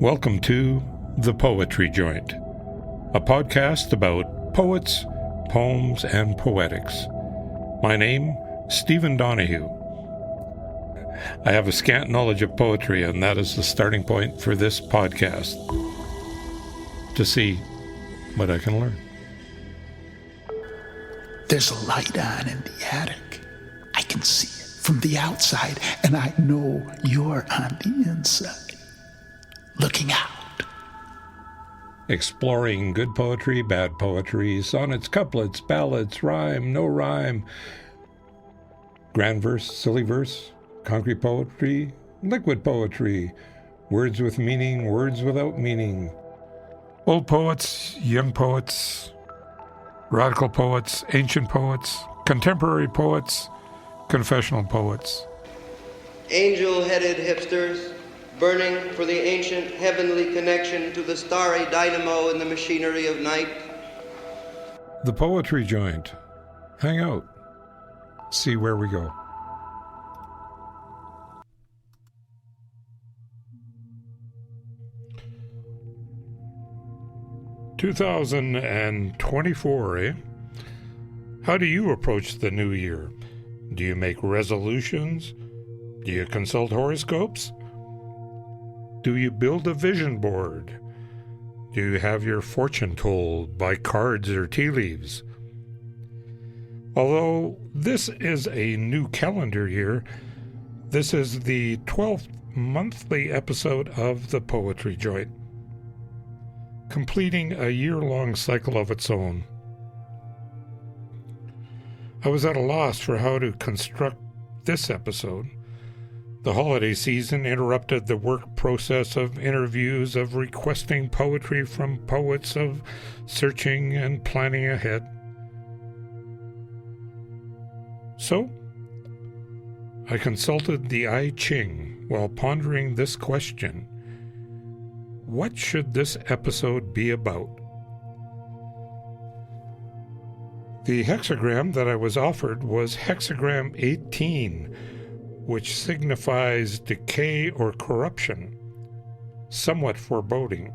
Welcome to The Poetry Joint, a podcast about poets, poems, and poetics. My name, Stephen Donahue. I have a scant knowledge of poetry, and that is the starting point for this podcast, to see what I can learn. There's a light on in the attic. I can see it from the outside, and I know you're on the inside, looking out. Exploring good poetry, bad poetry, sonnets, couplets, ballads, rhyme, no rhyme, grand verse, silly verse, concrete poetry, liquid poetry, words with meaning, words without meaning, old poets, young poets, radical poets, ancient poets, contemporary poets, confessional poets. Angel-headed hipsters, burning for the ancient heavenly connection to the starry dynamo in the machinery of night. The Poetry Joint. Hang out. See where we go. (2024), eh? How do you approach the new year? Do you make resolutions? Do you consult horoscopes? Do you build a vision board? Do you have your fortune told by cards or tea leaves? Although this is a new calendar year, this is the 12th monthly episode of The Poetry Joint, completing a year-long cycle of its own. I was at a loss for how to construct this episode. The holiday season interrupted the work process of interviews, of requesting poetry from poets, of searching and planning ahead. So, I consulted the I Ching while pondering this question: what should this episode be about? The hexagram that I was offered was Hexagram 18, which signifies decay or corruption, somewhat foreboding.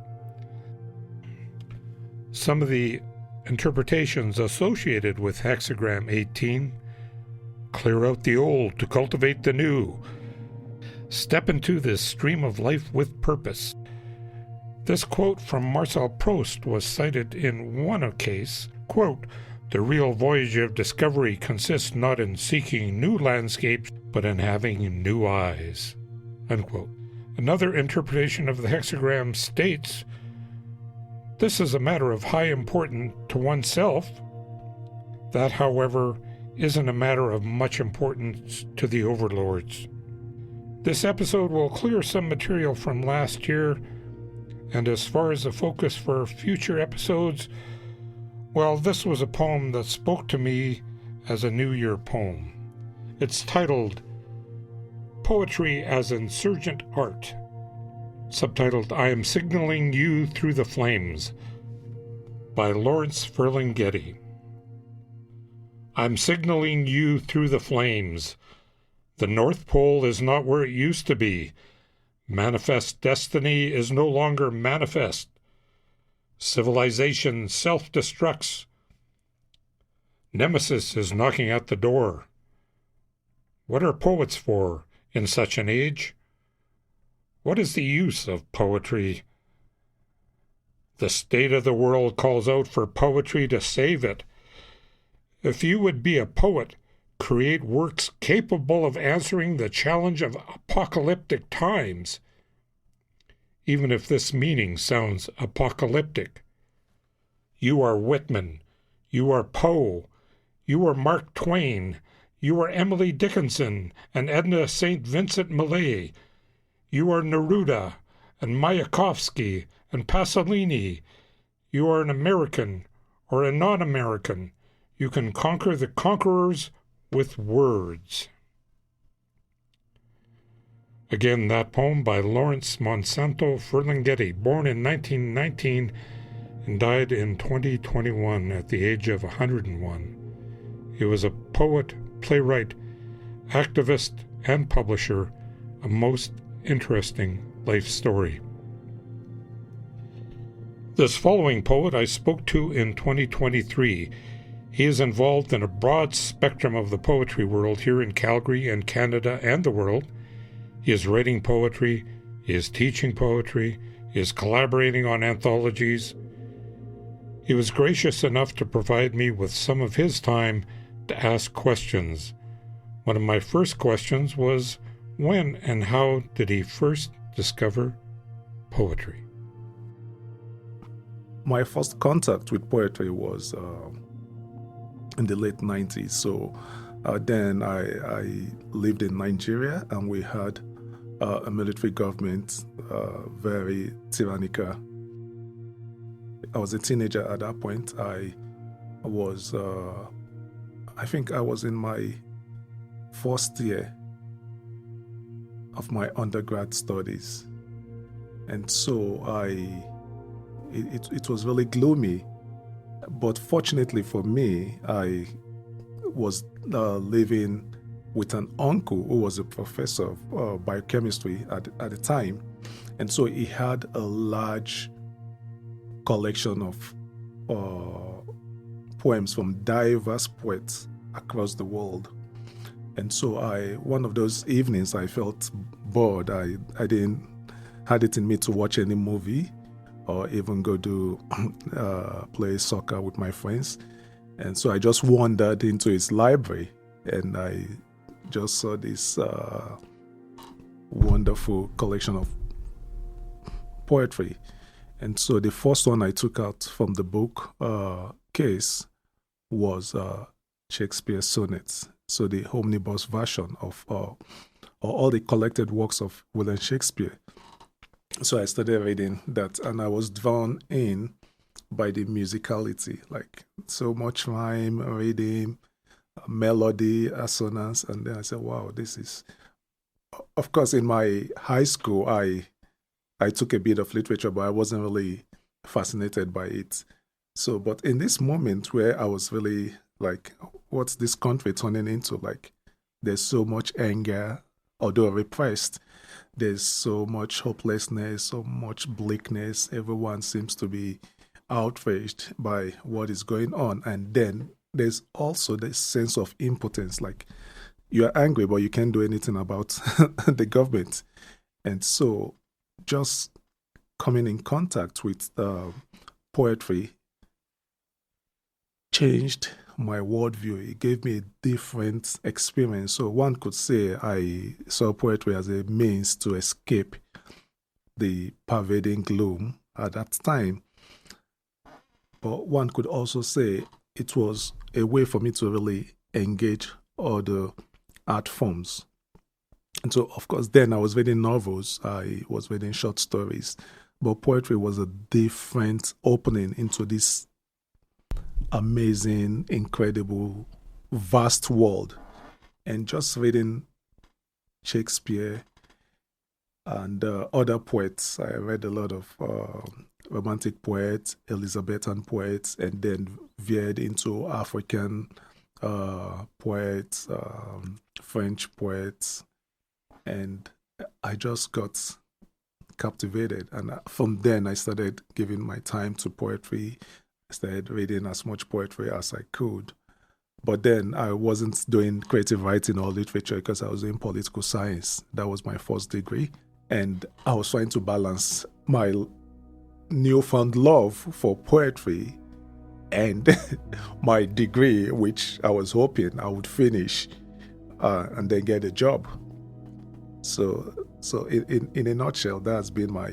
Some of the interpretations associated with Hexagram 18: clear out the old to cultivate the new, step into this stream of life with purpose. This quote from Marcel Proust was cited in one case, quote, "The real voyage of discovery consists not in seeking new landscapes, but in having new eyes," unquote. Another interpretation of the hexagram states, "This is a matter of high importance to oneself. That, however, isn't a matter of much importance to the overlords." This episode will clear some material from last year, and as far as the focus for future episodes, well, this was a poem that spoke to me as a New Year poem. It's titled Poetry as Insurgent Art, subtitled I Am Signaling You Through the Flames, by Lawrence Ferlinghetti. I'm signaling you through the flames. The North Pole is not where it used to be. Manifest destiny is no longer manifest. Civilization self-destructs. Nemesis is knocking at the door. What are poets for in such an age? What is the use of poetry? The state of the world calls out for poetry to save it. If you would be a poet, create works capable of answering the challenge of apocalyptic times, even if this meaning sounds apocalyptic. You are Whitman, you are Poe, you are Mark Twain, you are Emily Dickinson and Edna St. Vincent Millay, you are Neruda and Mayakovsky and Pasolini, you are an American or a non-American. You can conquer the conquerors with words. Again, that poem by Lawrence Monsanto Ferlinghetti, born in 1919 and died in 2021 at the age of 101. He was a poet, playwright, activist, and publisher, a most interesting life story. This following poet I spoke to in 2023. He is involved in a broad spectrum of the poetry world here in Calgary and Canada and the world. He is writing poetry, he is teaching poetry, he is collaborating on anthologies. He was gracious enough to provide me with some of his time to ask questions. One of my first questions was, when and how did he first discover poetry? My first contact with poetry was in the late 90s. So then I lived in Nigeria, and we had a military government, very tyrannical. I was a teenager at that point. I think I was in my first year of my undergrad studies. And so it was really gloomy. But fortunately for me, I was living with an uncle who was a professor of biochemistry at the time. And so he had a large collection of poems from diverse poets across the world. And so one of those evenings, I felt bored. I didn't had it in me to watch any movie or even go to play soccer with my friends. And so I just wandered into his library, and I just saw this wonderful collection of poetry. And so the first one I took out from the book case was Shakespeare's sonnets. So the omnibus version of all the collected works of William Shakespeare. So I started reading that, and I was drawn in by the musicality, like so much rhyme, rhythm, melody, assonance. And then I said, wow, this is... Of course, in my high school, I took a bit of literature, but I wasn't really fascinated by it. So, but in this moment where I was really like, what's this country turning into? Like, there's so much anger, although repressed. There's so much hopelessness, so much bleakness. Everyone seems to be outraged by what is going on. And then there's also this sense of impotence, like you're angry, but you can't do anything about the government. And so just coming in contact with poetry changed my worldview. It gave me a different experience. So one could say I saw poetry as a means to escape the pervading gloom at that time. But one could also say it was a way for me to really engage other art forms. And so, of course, then I was reading novels, I was reading short stories, but poetry was a different opening into this amazing, incredible, vast world. And just reading Shakespeare and other poets, I read a lot of romantic poets, Elizabethan poets, and then veered into African poets, French poets, and I just got captivated. And from then I started giving my time to poetry. I started reading as much poetry as I could. But then I wasn't doing creative writing or literature because I was doing political science. That was my first degree. And I was trying to balance my newfound love for poetry and my degree, which I was hoping I would finish and then get a job. So in a nutshell, that has been my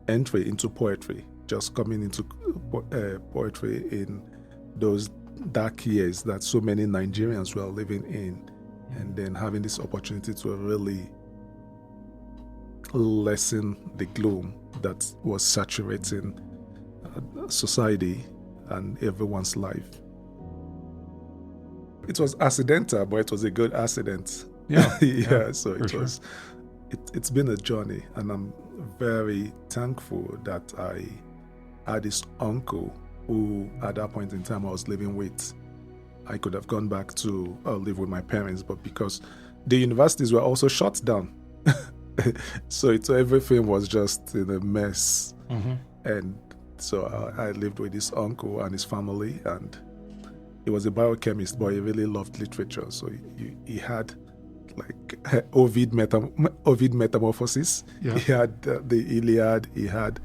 entry into poetry, just coming into poetry in those dark years that so many Nigerians were living in, and then having this opportunity to really lessen the gloom that was saturating society and everyone's life. It was accidental, but it was a good accident. Yeah, so it was. Sure. It's been a journey, and I'm very thankful that I had this uncle who, at that point in time, I was living with. I could have gone back to live with my parents, but because the universities were also shut down, so everything was just in a mess. Mm-hmm. And So I lived with his uncle and his family, and he was a biochemist, but he really loved literature. So he had like Ovid Metamorphosis. Yeah. He had the Iliad. He had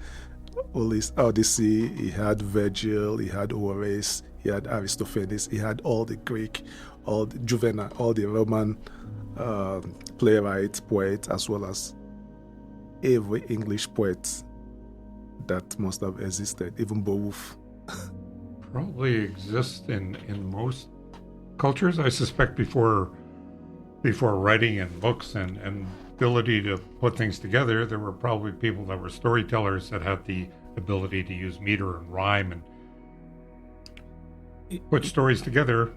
Odyssey. He had Virgil. He had Horace. He had Aristophanes. He had all the Greek, all the Juvenal, all the Roman playwrights, poets, as well as every English poet that must have existed, even Beowulf. Probably exists in most cultures, I suspect, before writing and books and ability to put things together. There were probably people that were storytellers that had the ability to use meter and rhyme and put stories together.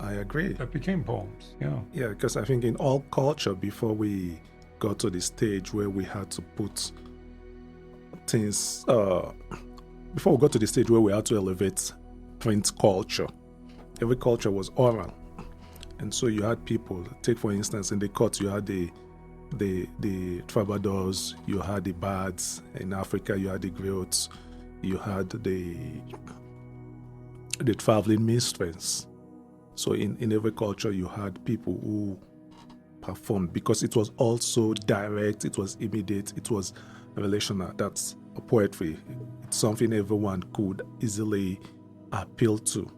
I agree. That became poems. Yeah, because I think in all culture, before we got to the stage where we had to put things, before we got to the stage where we had to elevate print culture, every culture was oral. And so you had people, take for instance, in the court, you had the troubadours, you had the bards. In Africa, you had the griots, you had the traveling minstrels. So in every culture, you had people who performed, because it was also direct, it was immediate, it was relational. That's a poetry. It's something everyone could easily appeal to.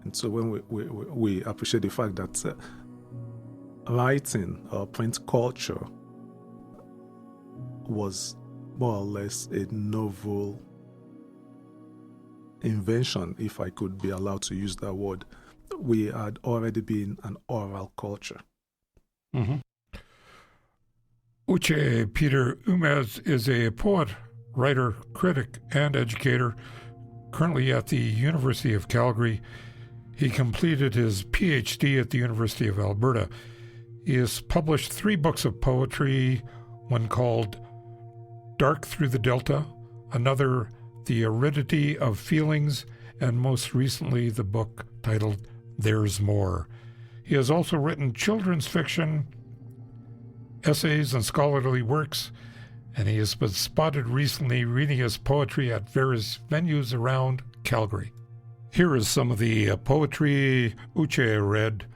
And so when we appreciate the fact that writing or print culture was more or less a novel invention, if I could be allowed to use that word, we had already been an oral culture. Mm-hmm. Uchechukwhu Peter Umez is a poet, writer, critic, and educator, currently at the University of Calgary. He completed his PhD at the University of Alberta. He has published 3 books of poetry, one called Dark Through the Delta, another The Aridity of Feelings, and most recently the book titled There's More. He has also written children's fiction, essays, and scholarly works, and he has been spotted recently reading his poetry at various venues around Calgary. Here is some of the poetry Uche read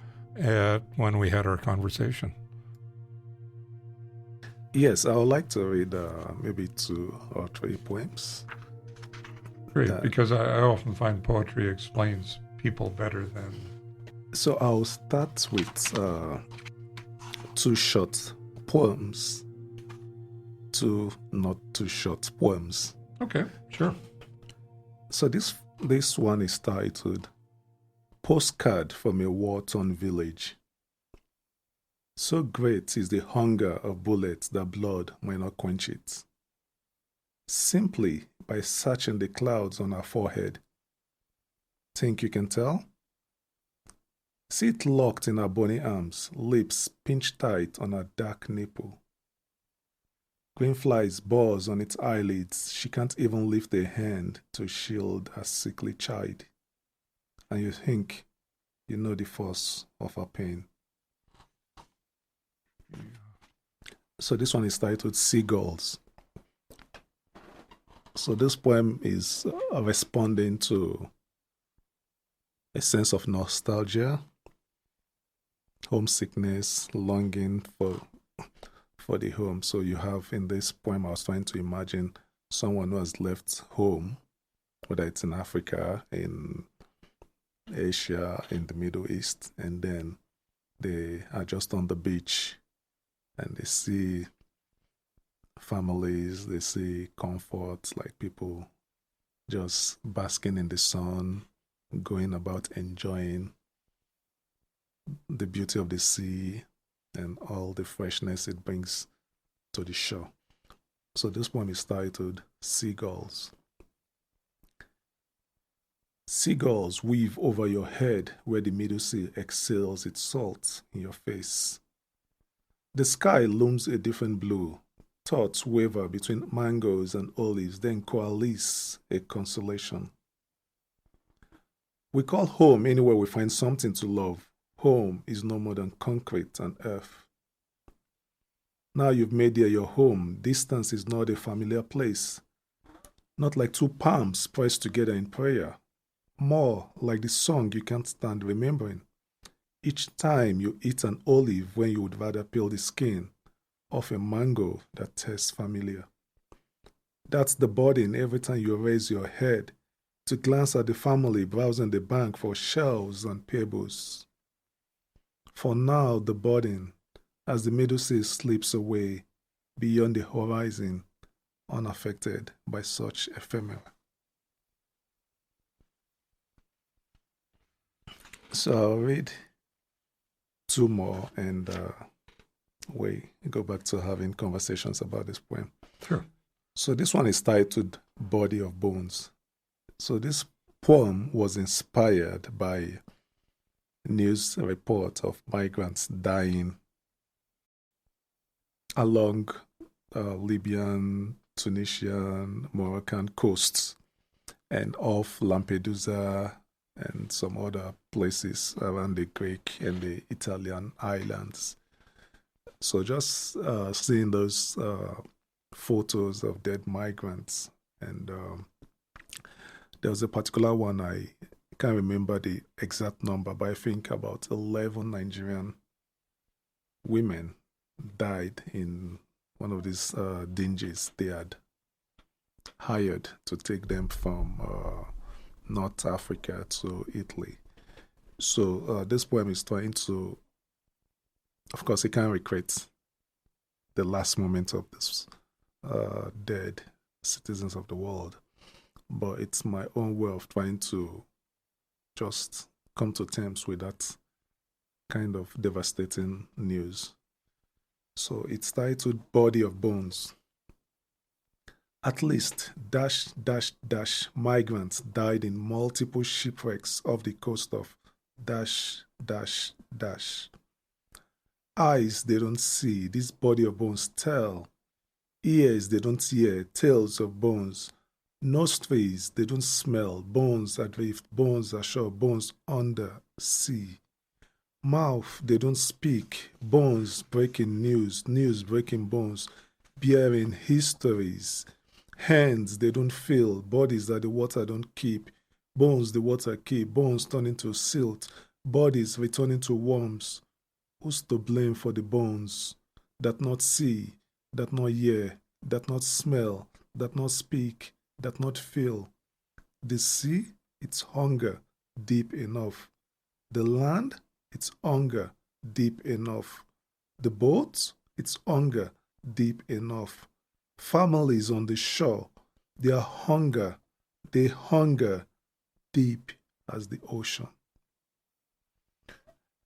when we had our conversation. Yes, I would like to read maybe 2 or 3 poems. Great, because I often find poetry explains people better than... So I'll start with 2 short poems, 2 not too short poems. Okay, sure. So this one is titled Postcard from a War-Torn Village. So great is the hunger of bullets that blood might not quench it. Simply by searching the clouds on our forehead. Think you can tell? See it locked in her bony arms, lips pinched tight on her dark nipple. Green flies buzz on its eyelids. She can't even lift a hand to shield her sickly child. And you think you know the force of her pain. So this one is titled Seagulls. So this poem is responding to a sense of nostalgia, homesickness, longing for the home. So you have in this poem, I was trying to imagine someone who has left home, whether it's in Africa, in Asia, in the Middle East, and then they are just on the beach and they see families, they see comforts, like people just basking in the sun, going about enjoying the beauty of the sea and all the freshness it brings to the shore. So this poem is titled Seagulls. Seagulls weave over your head where the middle sea exhales its salt in your face. The sky looms a different blue. Thoughts waver between mangoes and olives, then coalesce a consolation. We call home anywhere we find something to love. Home is no more than concrete and earth. Now you've made here your home. Distance is not a familiar place. not like two palms pressed together in prayer, more like the song you can't stand remembering. Each time you eat an olive when you would rather peel the skin off a mango that tastes familiar. That's the burden every time you raise your head to glance at the family browsing the bank for shells and pebbles. For now, the burden, as the middle sea slips away beyond the horizon, unaffected by such ephemera. So I'll read two more and we go back to having conversations about this poem. Sure. So this one is titled Body of Bones. So this poem was inspired by news report of migrants dying along Libyan, Tunisian, Moroccan coasts and off Lampedusa and some other places around the Greek and the Italian islands. So just seeing those photos of dead migrants, and there was a particular one, I can't remember the exact number, but I think about 11 Nigerian women died in one of these dinghies they had hired to take them from North Africa to Italy. So this poem is trying to, of course, it can't recreate the last moment of this dead citizens of the world, but it's my own way of trying to just come to terms with that kind of devastating news. So it's titled Body of Bones. At least migrants died in multiple shipwrecks off the coast of ... Eyes they don't see, this body of bones tell. Ears they don't hear, tales of bones. Nostrils they don't smell, bones adrift, bones ashore, bones under sea. Mouth they don't speak, bones breaking news, news breaking bones, bearing histories. Hands they don't feel, bodies that the water don't keep, bones the water keep, bones turning to silt, bodies returning to worms. Who's to blame for the bones that not see, that not hear, that not smell, that not speak, that not feel? The sea, it's hunger deep enough. The land, it's hunger deep enough. The boat, it's hunger deep enough. Families on the shore, their hunger, they hunger deep as the ocean.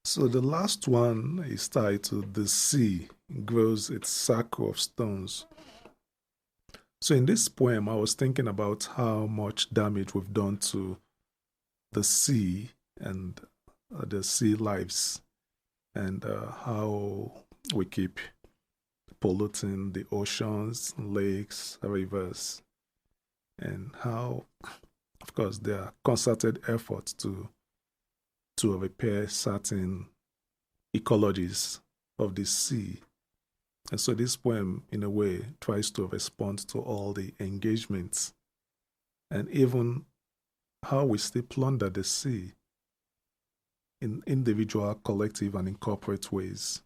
So the last one is titled The Sea Grows Its Circle of Stones. So in this poem, I was thinking about how much damage we've done to the sea and the sea lives, and how we keep polluting the oceans, lakes, rivers, and how, of course, there are concerted efforts to repair certain ecologies of the sea. And so this poem, in a way, tries to respond to all the engagements and even how we still plunder the sea in individual, collective, and in corporate ways.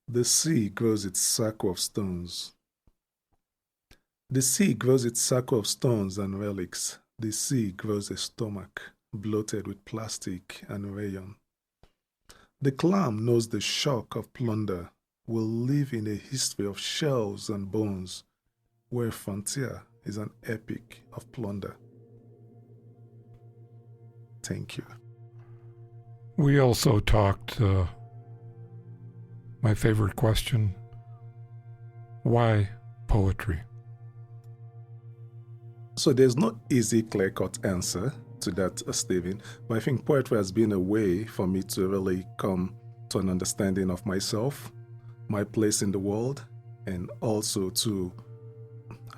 The sea grows its circle of stones. The sea grows its circle of stones and relics. The sea grows a stomach bloated with plastic and rayon. The clam knows the shock of plunder, will live in a history of shells and bones, where frontier is an epic of plunder. Thank you. We also talked, my favorite question, why poetry? So there's no easy clear-cut answer to that, Stephen, but I think poetry has been a way for me to really come to an understanding of myself, my place in the world, and also to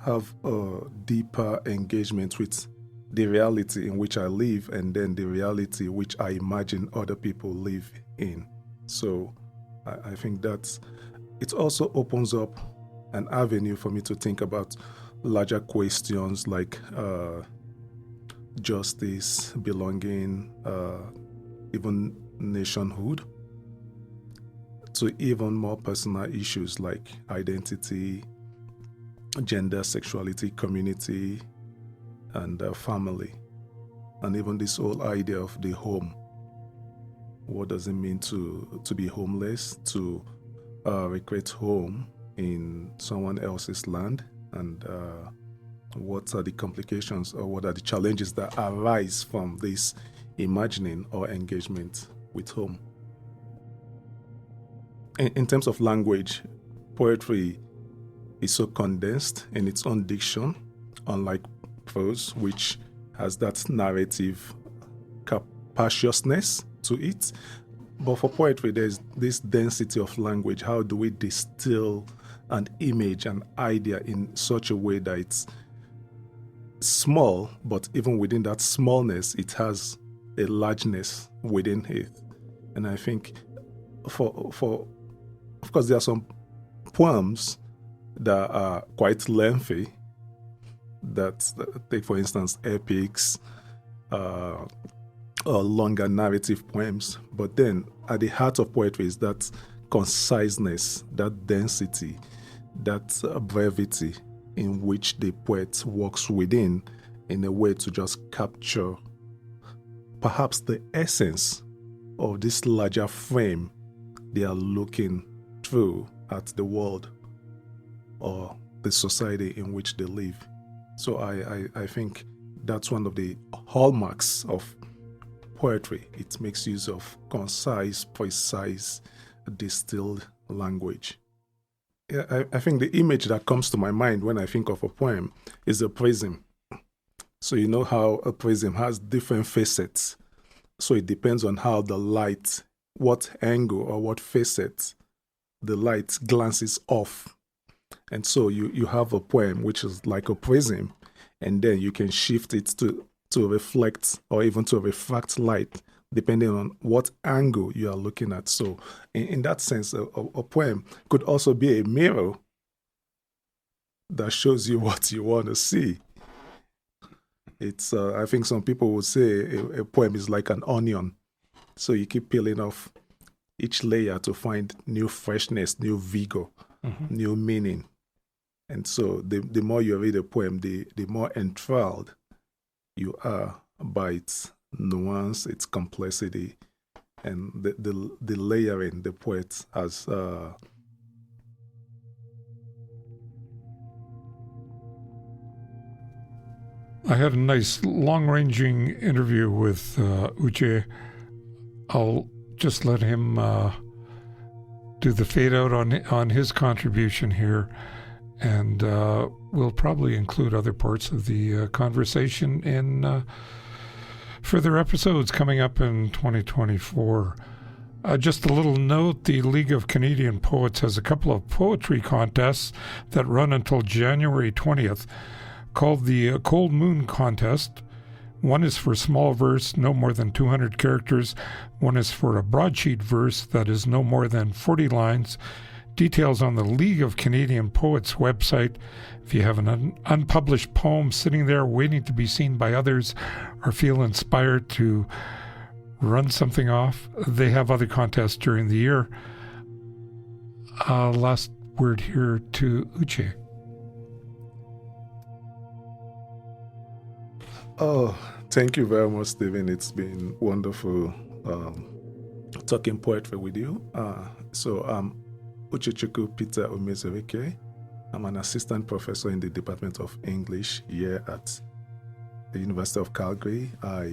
have a deeper engagement with the reality in which I live and then the reality which I imagine other people live in. So I think that it also opens up an avenue for me to think about larger questions like justice, belonging, even nationhood, to even more personal issues like identity, gender, sexuality, community, and family. And even this whole idea of the home. What does it mean to be homeless, to recreate home in someone else's land, and what are the complications or what are the challenges that arise from this imagining or engagement with home? In terms of language, poetry is so condensed in its own diction, unlike prose, which has that narrative capaciousness to it. But for poetry, there's this density of language. How do we distill an image, an idea in such a way that it's small, but even within that smallness, it has a largeness within it? And I think of course, there are some poems that are quite lengthy, that take, for instance, epics, or longer narrative poems. But then at the heart of poetry is that conciseness, that density, that brevity in which the poet works within in a way to just capture perhaps the essence of this larger frame they are looking through at the world or the society in which they live. So I think that's one of the hallmarks of poetry. It makes use of concise, precise, distilled language. I think the image that comes to my mind when I think of a poem is a prism. So you know how a prism has different facets. So it depends on how the light, what angle or what facet the light glances off. And so you have a poem which is like a prism, and then you can shift it to reflect or even to refract light depending on what angle you are looking at. So in that sense, a poem could also be a mirror that shows you what you want to see. It's I think some people would say a poem is like an onion. So you keep peeling off each layer to find new freshness, new vigor, new meaning. And so the more you read a poem, the more enthralled you are by its nuance, its complexity, and the layering the poet has. I had a nice long-ranging interview with Uche. I'll just let him do the fade out on his contribution here, and we'll probably include other parts of the conversation in further episodes coming up in 2024. Just a little note, the League of Canadian Poets has a couple of poetry contests that run until January 20th, called the Cold Moon Contest. One is for small verse, no more than 200 characters. One is for a broadsheet verse that is no more than 40 lines. Details on the League of Canadian Poets website. If you have an unpublished poem sitting there waiting to be seen by others or feel inspired to run something off, they have other contests during the year. Last word here to Uche. Oh, thank you very much, Stephen. It's been wonderful talking poetry with you. So I'm Uchechukwhu Peter Umezurike. I'm an assistant professor in the Department of English here at the University of Calgary. I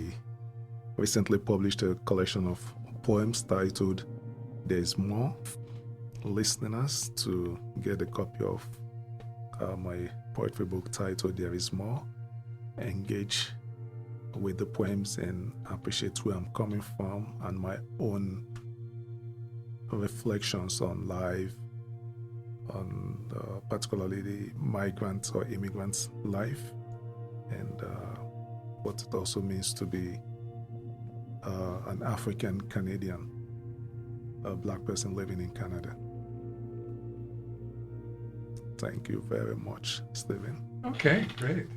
recently published a collection of poems titled There's More. Listeners to get a copy of my poetry book titled There Is More. Engage with the poems and appreciate where I'm coming from and my own reflections on life, on particularly the migrant or immigrant's life, and what it also means to be an African Canadian, a Black person living in Canada. Thank you very much, Stephen. Okay, great.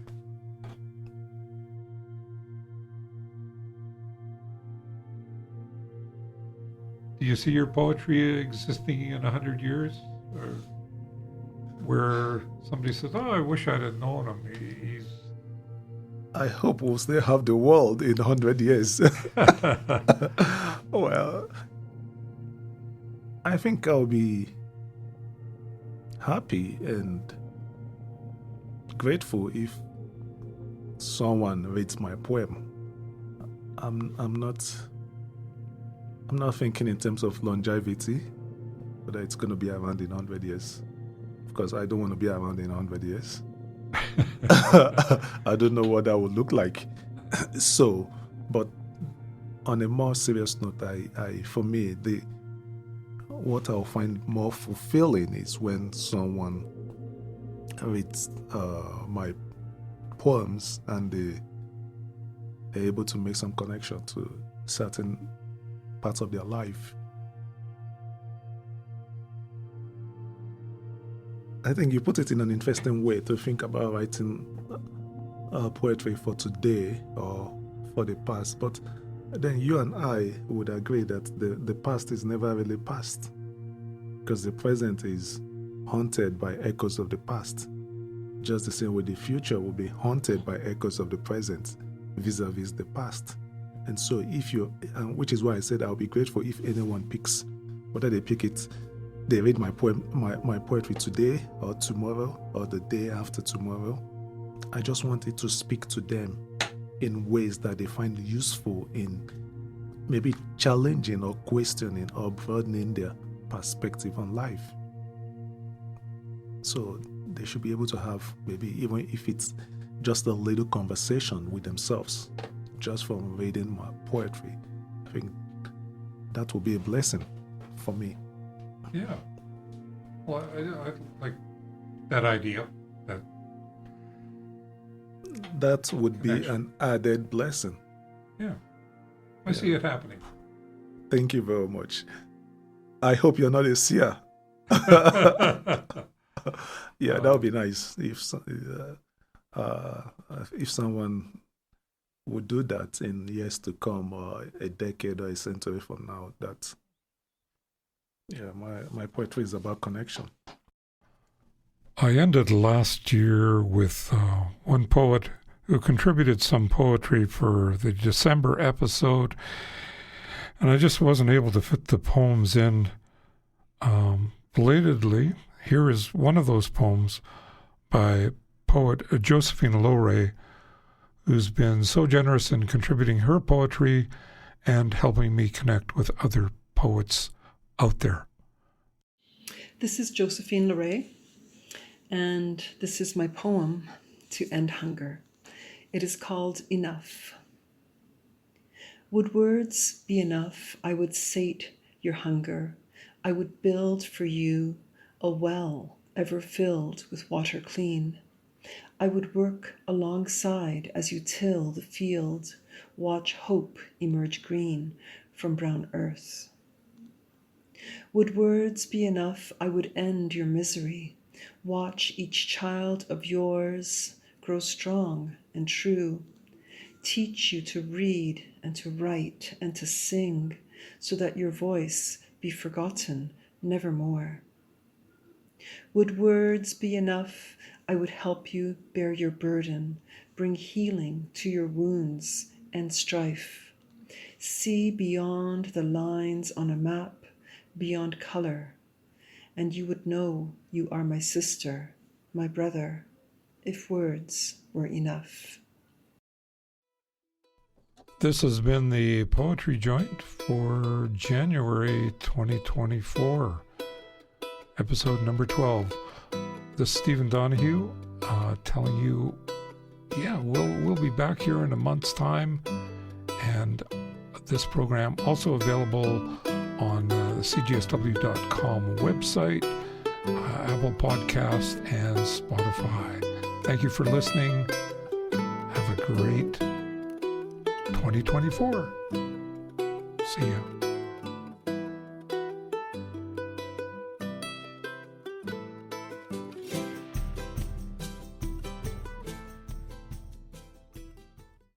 Do you see your poetry existing in 100 years? Or where somebody says, oh, I wish I'd have known him. He's... I hope we'll still have the world in 100 years. Well, I think I'll be happy and grateful if someone reads my poem. I'm not thinking in terms of longevity, whether it's going to be around in 100 years. Of course, I don't want to be around in 100 years. I don't know what that would look like. So, but on a more serious note, for me, what I'll find more fulfilling is when someone reads my poems and they're able to make some connection to certain parts of their life. I think you put it in an interesting way to think about writing poetry for today or for the past, but then you and I would agree that the past is never really past, because the present is haunted by echoes of the past, just the same way the future will be haunted by echoes of the present vis-a-vis the past. And so which is why I said I'll be grateful if anyone picks, whether they pick it, they read my poem, my poetry today or tomorrow or the day after tomorrow. I just want it to speak to them in ways that they find useful in maybe challenging or questioning or broadening their perspective on life. So they should be able to have, maybe even if it's just a little conversation with themselves, just from reading my poetry. I think that will be a blessing for me. Yeah. Well, I like that idea. That would be an added blessing. Yeah. I see it happening. Thank you very much. I hope you're not a seer. Yeah, that would be nice if someone would do that in years to come, or a decade or a century from now. That, yeah, my poetry is about connection. I ended last year with one poet who contributed some poetry for the December episode, and I just wasn't able to fit the poems in belatedly. Here is one of those poems by poet Josephine LoRe, who's been so generous in contributing her poetry and helping me connect with other poets out there. This is Josephine LoRe, and this is my poem to end hunger. It is called Enough. Would words be enough, I would sate your hunger. I would build for you a well ever filled with water clean. I would work alongside as you till the field, watch hope emerge green from brown earth. Would words be enough, I would end your misery, watch each child of yours grow strong and true, teach you to read and to write and to sing, so that your voice be forgotten nevermore. Would words be enough, I would help you bear your burden, bring healing to your wounds and strife. See beyond the lines on a map, beyond color, and you would know you are my sister, my brother, if words were enough. This has been the Poetry Joint for January 2024, episode number 12. This is Stephen Donahue telling you, we'll be back here in a month's time, and this program also available on the cgsw.com website, Apple Podcast, and Spotify. Thank you for listening. Have a great 2024. See ya.